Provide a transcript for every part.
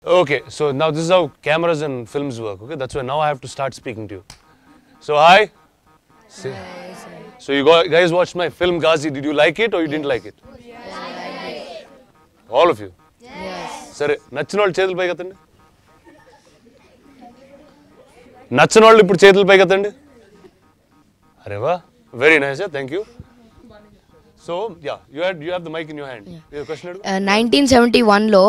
Okay, so now this is how cameras and films work. Okay, that's why now I have to start speaking to you. So hi. So you guys watched my film Ghazi. Did you like it or you didn't like it? Yes. All of you. Yes. Sir, నచ్చిన వాళ్ళు చేతులు పైకెత్తండి. నచ్చిన వాళ్ళు ఇప్పుడు చేతులు పైకెత్తండి. అరే వా, very nice. Thank you. So yeah, you have the mic in your hand. You have a question? 1971 లో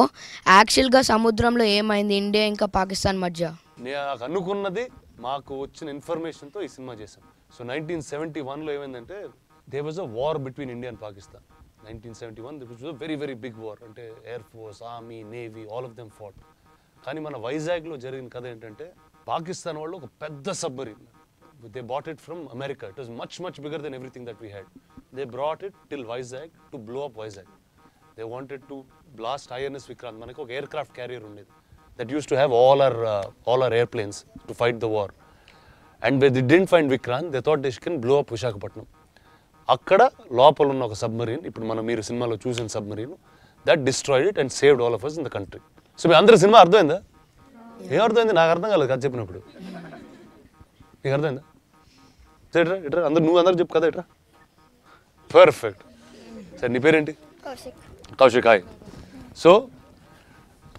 యాక్చువల్ గా సముద్రంలో ఏమైంది ఇండియా ఇంకా పాకిస్తాన్ మధ్య? నేను అనుకున్నది మాకు వచ్చిన ఇన్ఫర్మేషన్ తో ఈ సినిమా చేశాం. సో 1971 లో ఏమైందంటే there was a war between India and Pakistan. 1971 which was a very very big war. అంటే air force, army, navy all of them fought. కానీ మన వైజాగ్ లో జరిగిన కథ ఏంటంటే పాకిస్తాన్ వాళ్ళు ఒక పెద్ద submarine they bought it from America. It was much bigger than everything that we had. They brought it till Vizag to blow up Vizag. They wanted to blast INS Vikrant. Manaki oka aircraft carrier undedi that used to have all our airplanes to fight the war. And when they didn't find Vikrant, they thought they can blow up Visakhapatnam. Akkada lopala unna oka submarine, ippudu mana meeru cinema lo chusina submarine, that destroyed it and saved all of us in the country. So me andra cinema ardhamayinda? Em ardhamayindi naaku ardham kaledu kada cheppinappudu. నీకు అర్థమైందా? ఇట్రా ఇట్రా అందరు నువ్వు అందరు చెప్పు కదా ఇట్రా. పర్ఫెక్ట్. సరే నీ పేరేంటి? Kaushik. Hi. So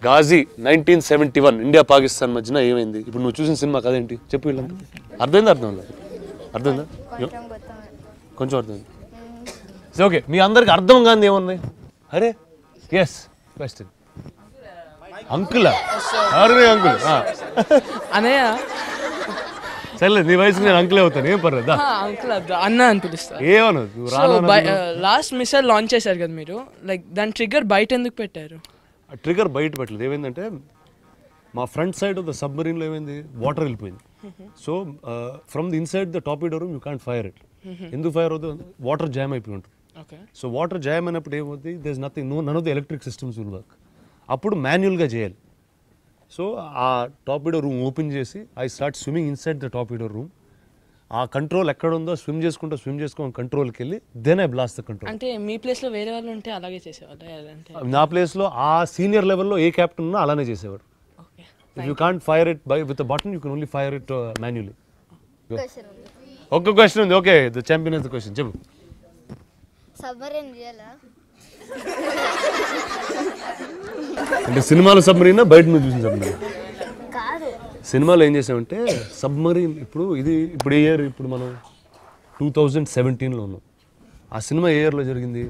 Ghazi 1971 India Pakistan మధ్యన ఏమైంది? ఇప్పుడు నువ్వు చూసిన సినిమా కథ ఏంటి చెప్పు వీళ్ళంతా. అర్థమైందా? అర్థమైందా? కొంచెం అర్థమైంది. సరే ఓకే, మీ అందరికి అర్థం కాదు ఏముంది? అరే ఎస్ క్వశ్చన్. అంకులా? అరే అంకుల్ అనయ్య. సరే నీ వయసు నేను అంకులే అవుతాను, ఏం పర్లేదు. అంకుల్ అన్న అని పిలుస్తా. ఏమనదు. లాస్ట్ మిసైల్ లాంచ్ చేశారు కదా మీరు, లైక్ దాని ట్రిగ్గర్ బయట ఎందుకు పెట్టారు? ట్రిగ్గర్ బయట పెట్టలేదు. ఏమైందంటే మా ఫ్రంట్ సైడ్ ఆఫ్ ద సబ్మరీన్లో ఏమైంది, వాటర్ వెళ్ళిపోయింది. So from the inside the torpedo room you can't fire it. ఎందుకు ఫైర్ అవుతుంది? వాటర్ జామ్ అయిపోయి ఉంటుంది. సో వాటర్ జామ్ అయినప్పుడు ఏమవుతుంది, there is nothing, none of the electric systems will work. అప్పుడు మాన్యువల్గా చేయాలి. సో ఆ టార్పీడో రూమ్ ఓపెన్ చేసి I start swimming inside the torpedo room. ఆ కంట్రోల్ ఎక్కడ ఉందో స్విమ్ చేసుకుంటూ కంట్రోల్కి వెళ్ళి then I blast the control. అంటే మీ ప్లేస్లో వేరే వాళ్ళు ఉంటే అలాగే చేసేవాళ్ళు? నా ప్లేస్లో ఆ సీనియర్ లెవెల్లో ఏ క్యాప్టెన్ ఉన్నా అలానే చేసేవాడు. If you can't fire it with button you can only fire it manually. ఒక్క క్వశ్చన్ ఉంది. Okay, the champion is the question. చెప్పు. సబ్మరీన్ రియలా? అంటే సినిమాలో సబ్మరీనా బయట నువ్వు చూసిన సబ్మరీన్? కాదు, సినిమాలో ఏం చేసామంటే సబ్మరీన్ ఇప్పుడు ఈ ఇయర్ ఇప్పుడు మనం 2017లో ఉన్నాం. ఆ సినిమా ఏ ఇయర్లో జరిగింది?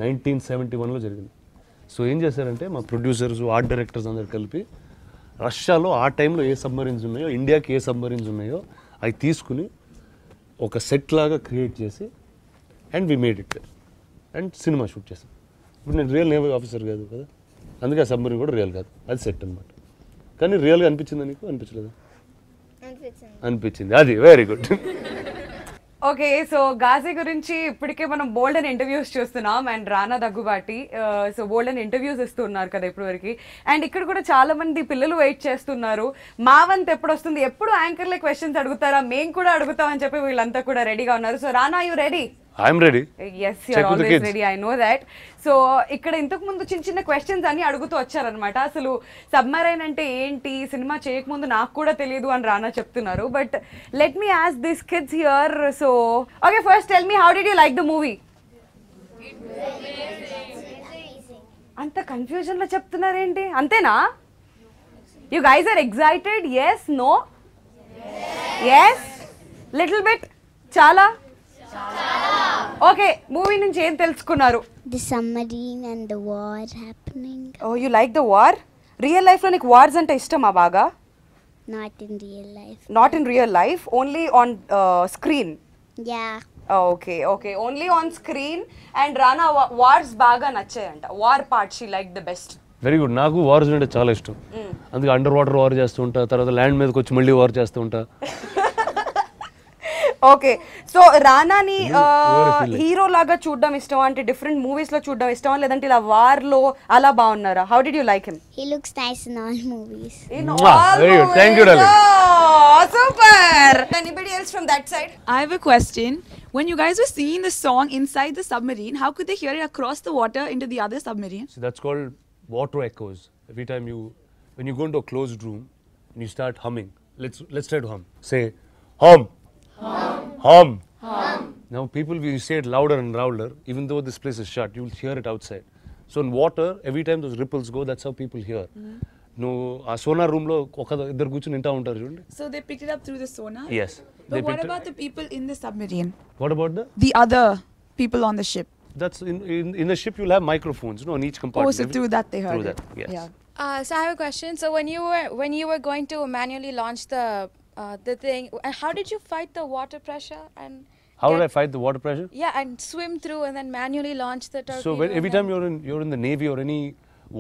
1971లో జరిగింది. సో ఏం చేశారంటే మా ప్రొడ్యూసర్స్, ఆర్ట్ డైరెక్టర్స్ అందరు కలిపి రష్యాలో ఆ టైంలో ఏ సబ్మరీన్స్ ఉన్నాయో, ఇండియాకి ఏ సబ్మరీన్స్ ఉన్నాయో అవి తీసుకుని ఒక సెట్ లాగా క్రియేట్ చేసి and we made it and cinema shoot చేసాం. ఇప్పుడు నేను రియల్ నేవీ ఆఫీసర్ కాదు కదా, అందుకే ఆ సబ్మరీన్ కూడా రియల్ కాదు, అది సెట్ అనమాట. కానీ రియల్గా అనిపించిందా నీకు? అనిపించలేదా? అనిపించింది. అది very good. Okay, so Ghazi గురించి ఇప్పటికే మనం బోల్డ్ అండ్ ఇంటర్వ్యూస్ చూస్తున్నాం and Rana Daggubati so bold and interviews ఇస్తున్నారు కదా ఇప్పటివరకు. అండ్ ఇక్కడ కూడా చాలా మంది పిల్లలు వెయిట్ చేస్తున్నారు, మా వంతు ఎప్పుడు వస్తుంది, ఎప్పుడు యాంకర్లే క్వశ్చన్స్ అడుగుతారా, మేము కూడా అడుగుతామని చెప్పి వీళ్ళంతా కూడా రెడీగా ఉన్నారు. So Rana, you ready? I'm ready. Yes, you are always ready. I know that. So ఇక్కడ ఇంతకు ముందు చిన్న క్వశ్చన్స్ అన్ని అడుగుతూ వచ్చారనమాట. అసలు సబ్మరైన్ అంటే ఏంటి, సినిమా చేయకముందు నాకు కూడా తెలియదు అని రానా చెప్తున్నారు. But let me ask this kids here. So okay, first tell me, how did you like the movie? అంత కన్ఫ్యూజన్ లో చెప్తున్నారేంటి? అంతేనా? You guys are excited? yes, no? yes, little bit? చాలా? ఓకే, మూవీ నుంచి ఏం తెలుసుకున్నారు? The submarine and the war happening. Oh, you like the war? Real life లో నీకు వార్స్ అంటే ఇష్టమా బాగా? Not in real life. Not in real life, only on screen. Yeah. Okay, only on screen. And Rana wars బాగా నచ్చాయంట, war part she like the best. Very good. నాకు wars అంటే చాలా ఇష్టం, అందుకే అండర్ వాటర్ వార్ చేస్తూ ఉంటా, తర్వాత ల్యాండ్ మీదకి వచ్చి మళ్ళీ వార్ చేస్తూ ఉంటా. ఓకే, సో రానాని హీరో లాగా చూడడం ఇష్టం అంటే డిఫరెంట్ మూవీస్ లో చూడడం ఇష్టం, లేదంటే ఇలా వార్ లో అలా బాగున్నారా? How did you like him? He looks nice in all movies. In all very good. Thank you, darling. Oh, super. Anybody else from that side? I have a question. When you guys were singing the song inside the submarine, how could they hear it across the water into the other submarine? So that's called water echoes. Every time when you go into a closed room and you start humming, let's try to hum. Say, hum, hum. Now people will say it louder and louder, even though this place is shut, you will hear it outside. So in water, every time those ripples go, that's how people hear. No, a sonar room lo iddaru కూర్చొని వింటా ఉంటారు చూడండి. So they picked it up through the sonar? Yes. But what about the people in the submarine? What about The other people on the ship? That's in the ship you'll have microphones, in each compartment. Oh, so through that they heard Through it. that, yes. Yeah. So I have a question. So when you were going to manually launch the thing, how did you fight the water pressure and How did I fight the water pressure? yeah, and swim through and then manually launch the torpedo? So every and time you're in the Navy or any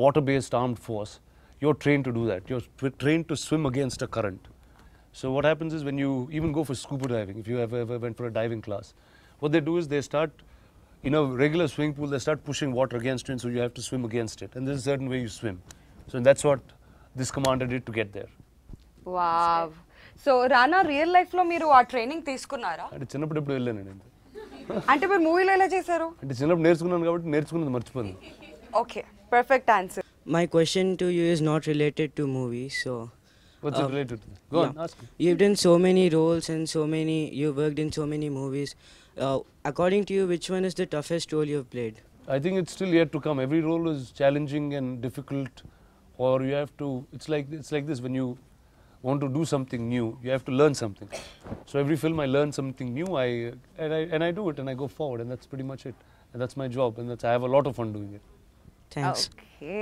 water-based armed force, you're trained to do that. You're trained to swim against a current. So what happens is when you even go for scuba diving, if you ever went for a diving class, what they do is they start, in a regular swimming pool, they start pushing water against you, and so you have to swim against it. And there's a certain way you swim. So that's what this commander did to get there. Wow. So Rana real life లో మీరు ఆ training తీసుకున్నారా? అంటే చిన్నప్పుడు ఎప్పుడు వెళ్ళాను నేను. అంటే మీరు మూవీలో ఎలా చేశారు? అంటే చిన్నప్పుడు నేర్చుకున్నాను కాబట్టి నేర్చుకున్నది మర్చిపోయింది. Okay, perfect answer. My question to you is not related to movies, so What's it related to? Go on, ask me. you've done so many roles and you've worked in so many movies. According to you, which one is the toughest role you've played? I think it's still yet to come. Every role is challenging and difficult, or you have to. It's like this. When you want to do something new, you have to learn something. So every film I learn something new. I do it and I go forward, and that's pretty much it. And that's my job, and I have a lot of fun doing it. Thanks. Okay.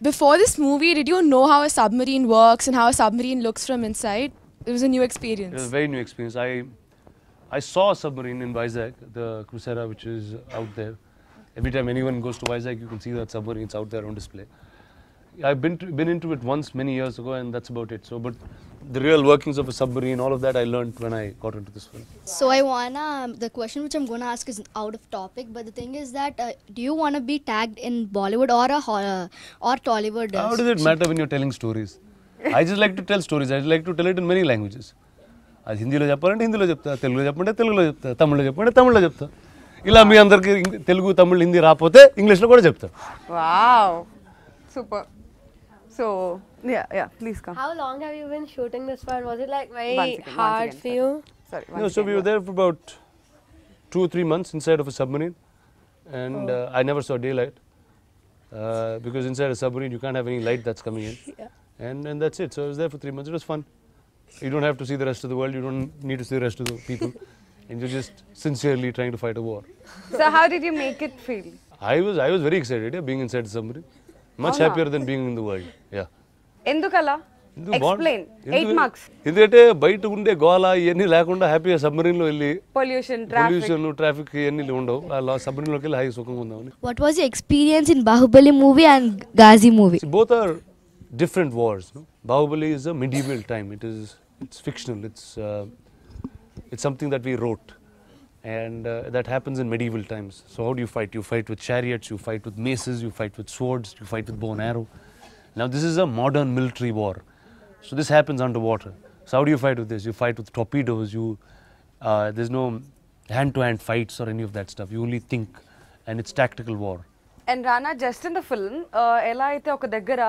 Before this movie, did you know how a submarine works and how a submarine looks from inside? It was a new It was experience. a very new experience. I saw a submarine in Vizag, the Crusader, which is out there. Every time anyone goes to Vizag, you can see that submarine. It's out there on display. I've been into it once many years ago, and that's about it. So, but the real workings of a submarine, all of that, I learned when I got into this film. So I wanna, the question which I'm gonna ask is out of topic, but the thing is that do you wanna be tagged in Bollywood or a horror or Tollywood? How does it matter when you're telling stories? I just like to tell stories. I like to tell it in many languages. అది హిందీలో చెప్పాలంటే హిందీలో చెప్తా, తెలుగులో చెప్పంటే తెలుగులో చెప్తా, తమిళ్లో చెప్పంటే తమిళ్లో చెప్తా. ఇలా మీ అందరికి తెలుగు, తమిళ్, హిందీ రాకపోతే ఇంగ్లీష్లో కూడా చెప్తా. Wow, super. So yeah please come. How long have you been shooting this for? Was it like very One second, hard for you? Sorry. No, so we were there for about 2 or 3 months inside of a submarine, and I never saw daylight because inside a submarine you can't have any light that's coming in. And that's it. So I was there for 3 months. It was fun. You don't have to see the rest of the world. You don't need to see the rest of the people. And you're just sincerely trying to fight a war. So how did you make it feel? I was very excited, being inside the submarine. Much happier than being in the world. Yeah. ఎందుకలా? Explain. 8 marks. ఎందుకంటే బయట ఉండే గోళ ఇవన్నీ లేకుండా హ్యాపీగా సబ్మరీన్లో వెళ్ళి pollution, traffic ఇవన్నీ ఉండవు. అలా సబ్మరీన్లోకి వెళ్ళి హాయి సుఖంగా ఉందామని. What was your experience in Bahubali movie and Ghazi movie? See, both are different wars. No? Bahubali is a medieval time. It's fictional. It's something that we wrote, and that happens in medieval times. So how do you fight? You fight with chariots, you fight with maces, you fight with swords, you fight with bow and arrow. Now this is a modern military war. So this happens underwater. So how do you fight with this? You fight with torpedoes. There's no hand-to-hand fights or any of that stuff. You only think, and it's tactical war. And Rana just in the film ఎలా అయితే ఒక దగ్గర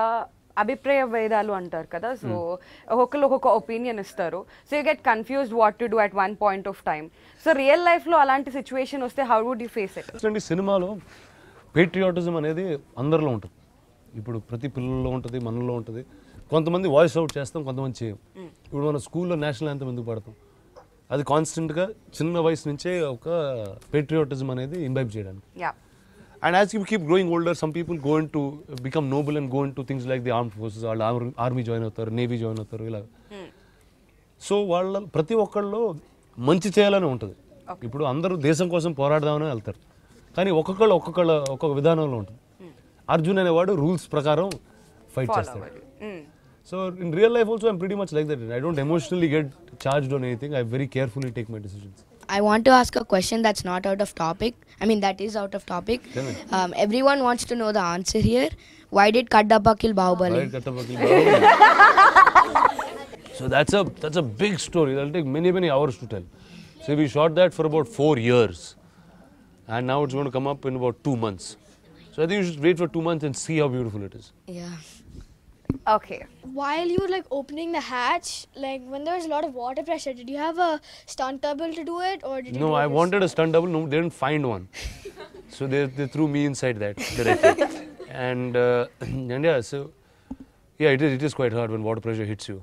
అభిప్రాయ భేదాలు అంటారు కదా, so ఒక్కొక్కరు ఒక్కొక్క ఒపీనియన్ ఇస్తారు, so you get confused what to do at one point of time. So real లైఫ్లో అలాంటి సిచ్యువేషన్ వస్తే how would you face it? చూడండి, సినిమాలో పేట్రియాటిజం అనేది అందరిలో ఉంటుంది. ఇప్పుడు ప్రతి పిల్లల్లో ఉంటుంది, మనలో ఉంటుంది. కొంతమంది వాయిస్ అవుట్ చేస్తాం, కొంతమంది చేయం. ఇప్పుడు మన స్కూల్లో నేషనల్ యాంథమ్ ఎందుకు పాడతాం? అది కాన్స్టెంట్గా చిన్న వయసు నుంచే ఒక పేట్రియాటిజం అనేది ఇంబైబ్ చేయడానికి. And as you keep growing older, some people go into become noble and go into things like the armed forces, or army join అవుతారు, నేవీ జాయిన్ అవుతారు, ఇలా. సో వాళ్ళ ప్రతి ఒక్కళ్ళు మంచి చేయాలని ఉంటుంది. ఇప్పుడు అందరూ దేశం కోసం పోరాడదామని వెళ్తారు, కానీ ఒక్కొక్క విధానంలో ఉంటుంది. అర్జున్ అనేవాడు రూల్స్ ప్రకారం ఫైట్ చేస్తాడు. So in real life also I'm pretty much like that. I don't emotionally get charged on anything. I very carefully take my decisions. I want to ask a question that's not out of topic. I mean, that is out of topic. Everyone wants to know the answer here. Why did Kaddappa kill Bahubali? Why did Kaddappa kill Bahubali? So that's a big story. That'll take many hours to tell. So we shot that for about 4 years, and now it's going to come up in about 2 months. So I think you should wait for 2 months and see how beautiful it is. Yeah. Okay. While you were like opening the hatch, like when there was a lot of water pressure, did you have a stunt double to do it, or did you? No, do I it wanted a stunt double. No, they didn't find one. So they threw me inside that directly. and yeah, so yeah, it is quite hard when water pressure hits you.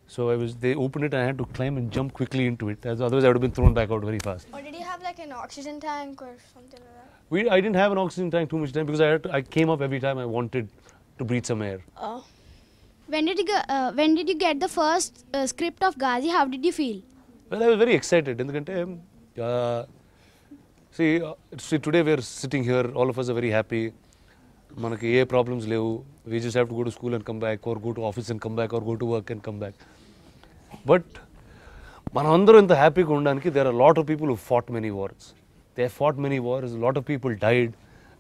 So they opened it and I had to climb and jump quickly into it. Otherwise I would have been thrown back out very fast. Or did you have like an oxygen tank or something like that? I didn't have an oxygen tank too much time because I came up every time I wanted to breathe some air. Oh. When did you get the first script of Ghazi? How did you feel? Well, I was very excited. See, today we are sitting here, all of us are very happy. Manaki A problems లేవు. We just have to go to school and come back, or go to office and come back, or go to work and come back. But మనమందరం ఇంత హ్యాపీగా ఉండడానికి there are a lot of people who fought many wars. They have fought many wars. A lot of people died.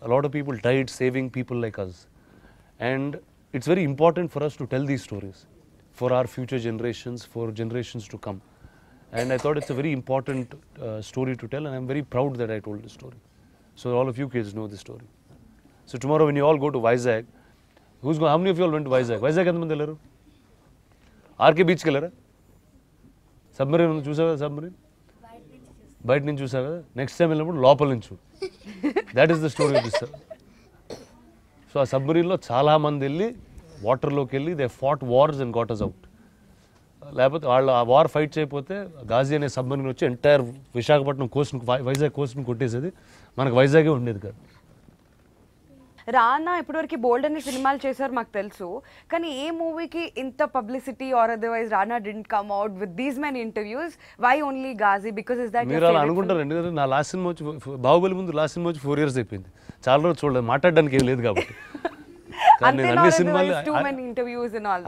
A lot of people died saving people like us. And it's very important for us to tell these stories for our future generations, for generations to come. And I thought it's a very important story to tell, and I'm very proud that I told this story. So all of you kids know this story. So tomorrow when you all go to Vizag, how many of you all went to Vizag? Vizag ఎంతమంది వెళ్ళారు? RK బీచ్కి వెళ్ళారా? Submarine చూసావా? Submarine బయట నుంచి చూసావు కదా. Next time వెళ్ళినప్పుడు లోపల నుంచి చూడు. That is the story of this. So ఆ సబ్మరీన్లో చాలామంది వెళ్ళి వాటర్లోకి వెళ్ళి they fought wars and got us out. లేకపోతే వాళ్ళు ఆ వార్ ఫైట్ చేయకపోతే గాజీ అనే సబ్మరీన్ వచ్చి ఎంటైర్ విశాఖపట్నం కోస్ట్ని వైజాగ్ కోస్ట్ని కొట్టేసేది. మనకు వైజాగే ఉండేది కాదు. రానా ఇప్పటివరకు బోల్డ్ అనే సినిమాలు చేశారు మాకు తెలుసు, కానీ ఏ మూవీకి ఇంత publicity or otherwise Rana didn't come out with these many interviews? Why only Ghazi? Because is that మీరు అలా అనుకుంటారు. ఎందుకంటే నా లాస్ట్ సినిమా వచ్చి బాహుబలి ముందు లాస్ట్ సినిమా వచ్చి 4 years అయిపోయింది. చాలా రోజు చూడలేదు, మాట్లాడడానికి ఏం లేదు కాబట్టి. నేను అన్ని సినిమాలు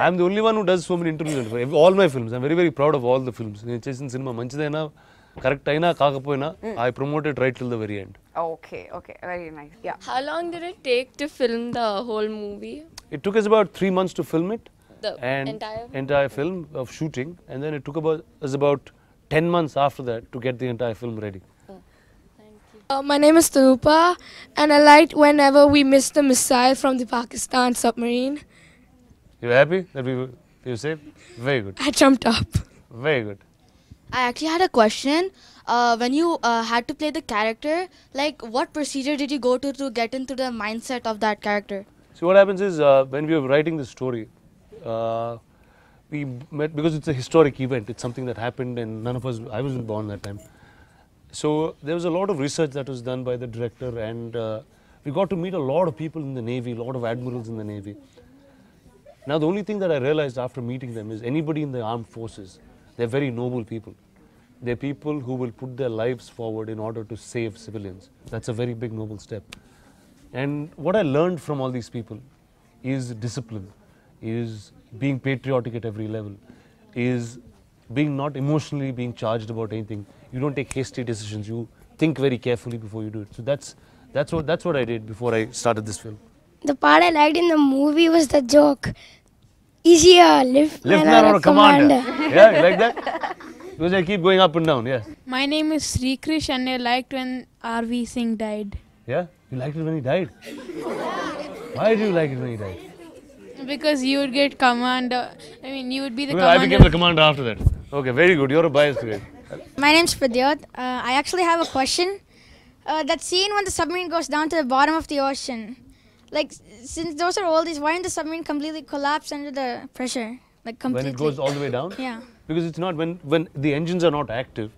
I'm the only one who does so many interviews all my films. I'm very very proud of all the films. నేను చేసిన సినిమా మంచిదైనా కరెక్ట్ అయినా కాకపోయినా I promoted right till the very end. Okay, very nice. Yeah. How long did it take to film the whole movie? It took us about 3 months to film it. The and entire film of shooting, and then it took us about 10 months after that to get the entire film ready. My name is Tanupa, and I liked whenever we missed the missile from the Pakistan submarine. You happy that we were safe? Very good. I jumped up. Very good. I actually had a question. When you had to play the character, like what procedure did you go to get into the mindset of that character? So what happens is when we were writing the story, we met because it's a historic event. It's something that happened, and none of us. I wasn't born that time. So there was a lot of research that was done by the director, and we got to meet a lot of people in the Navy, a lot of admirals in the Navy. Now the only thing that I realized after meeting them is anybody in the armed forces, they're very noble people. They're people who will put their lives forward in order to save civilians. That's a very big noble step. And what I learned from all these people is discipline, is being patriotic at every level, is being not emotionally being charged about anything. You don't take hasty decisions. You think very carefully before you do it. So that's what I did before I started this film. The part I liked in the movie was the joke. Is he a lift man or a commander? Yeah, you like that? Because I keep going up and down, yes. My name is Sri Krish and I liked when R.V. Singh died. Yeah? You liked it when he died? Why did you like it when he died? Because you would get commander. I mean, you would be the commander. I became the commander after that. Okay, very good. You're a biased guy. My name's Pradyot. I actually have a question. That scene when the submarine goes down to the bottom of the ocean. Like, since those are all these, why didn't the submarine completely collapse under the pressure? Like, completely. When it goes all the way down? Yeah. Because it's not, when the engines are not active,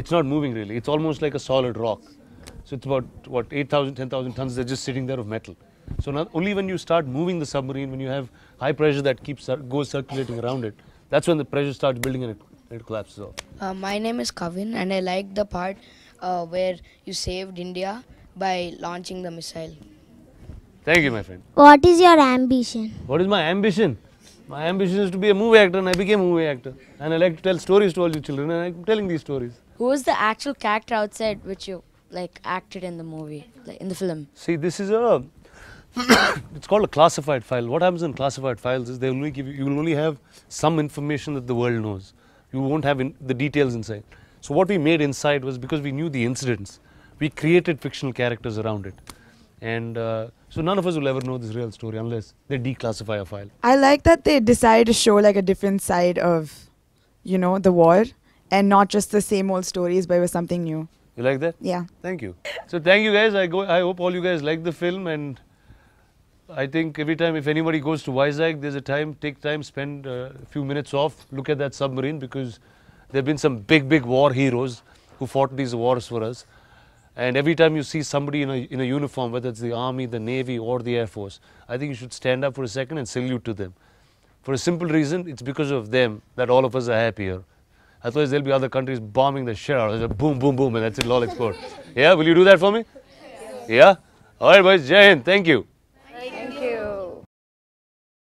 it's not moving really. It's almost like a solid rock. So it's about, what, 8,000, 10,000 tons, they're just sitting there of metal. So not only when you start moving the submarine, when you have high pressure that goes circulating around it, that's when the pressure starts building and it collapses off. My name is Kavin, and I like the part where you saved India by launching the missile. Thank you, my friend. What is your ambition? What is my ambition? My ambition is to be a movie actor, and I became a movie actor. And I like to tell stories to all you children, and I'm telling these stories. Who was the actual character outside which you like acted in the movie, like in the film? See, this is a it's called a classified file. What happens in classified files is they only give you will only have some information that the world knows. You won't have the details inside. So what we made inside was, because we knew the incidents, we created fictional characters around it. And so none of us will ever know this real story unless they declassify a file. I like that they decided to show like a different side of, you know, the war and not just the same old stories, but it was something new. You like that? Yeah. Thank you. So thank you guys. I hope all you guys like the film, and I think every time if anybody goes to Vizag, there's a time, take time, spend a few minutes off, look at that submarine, because there have been some big war heroes who fought these wars for us. And every time you see somebody in a uniform, whether it's the Army, the Navy or the Air Force, I think you should stand up for a second and salute to them. For a simple reason, it's because of them that all of us are happier. Otherwise, there'll be other countries bombing the shit out of us. Boom, boom, boom, and that's it, all explode. Yeah, will you do that for me? Yeah? All right, boys. Jai Hind. Thank you.